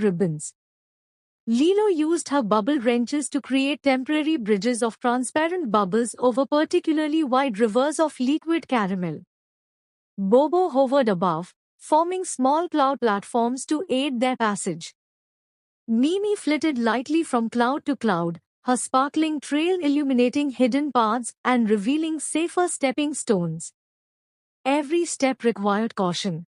ribbons. Lilo used her bubble wrenches to create temporary bridges of transparent bubbles over particularly wide rivers of liquid caramel. Bobo hovered above, forming small cloud platforms to aid their passage. Mimi flitted lightly from cloud to cloud, her sparkling trail illuminating hidden paths and revealing safer stepping stones. Every step required caution.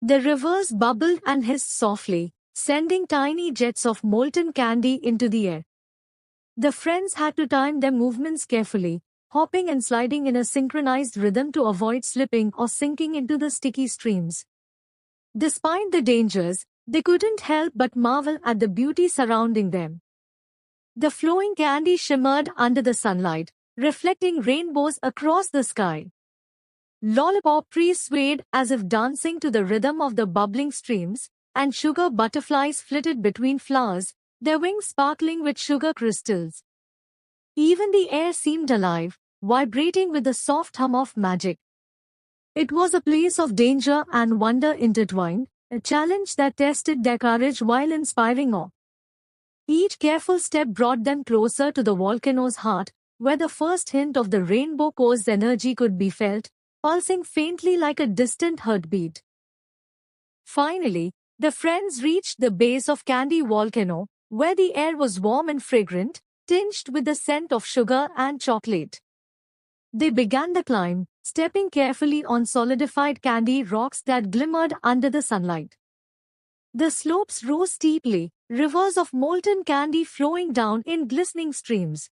The rivers bubbled and hissed softly, sending tiny jets of molten candy into the air. The friends had to time their movements carefully, hopping and sliding in a synchronized rhythm to avoid slipping or sinking into the sticky streams. Despite the dangers, they couldn't help but marvel at the beauty surrounding them. The flowing candy shimmered under the sunlight, reflecting rainbows across the sky. Lollipop trees swayed as if dancing to the rhythm of the bubbling streams, and sugar butterflies flitted between flowers, their wings sparkling with sugar crystals. Even the air seemed alive, vibrating with the soft hum of magic. It was a place of danger and wonder intertwined, a challenge that tested their courage while inspiring awe. Each careful step brought them closer to the volcano's heart, where the first hint of the rainbow core's energy could be felt, pulsing faintly like a distant heartbeat. Finally, the friends reached the base of Candy Volcano, where the air was warm and fragrant, tinged with the scent of sugar and chocolate. They began the climb, stepping carefully on solidified candy rocks that glimmered under the sunlight. The slopes rose steeply, rivers of molten candy flowing down in glistening streams.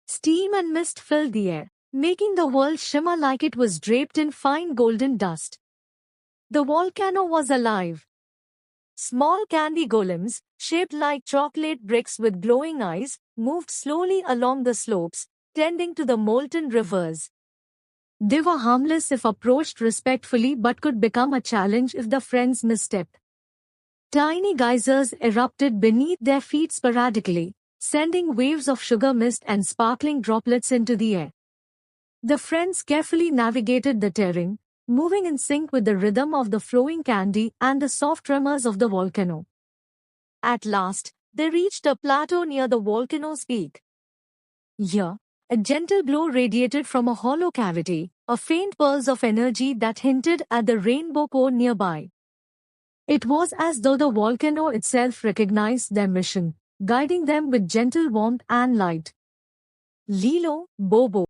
Steam and mist filled the air, making the world shimmer like it was draped in fine golden dust. The volcano was alive. Small candy golems, shaped like chocolate bricks with glowing eyes, moved slowly along the slopes, tending to the molten rivers. They were harmless if approached respectfully but could become a challenge if the friends misstepped. Tiny geysers erupted beneath their feet sporadically, sending waves of sugar mist and sparkling droplets into the air. The friends carefully navigated the terrain, moving in sync with the rhythm of the flowing candy and the soft tremors of the volcano. At last, they reached a plateau near the volcano's peak. Here, a gentle glow radiated from a hollow cavity, a faint pulse of energy that hinted at the rainbow core nearby. It was as though the volcano itself recognized their mission, guiding them with gentle warmth and light. Lilo, Bobo,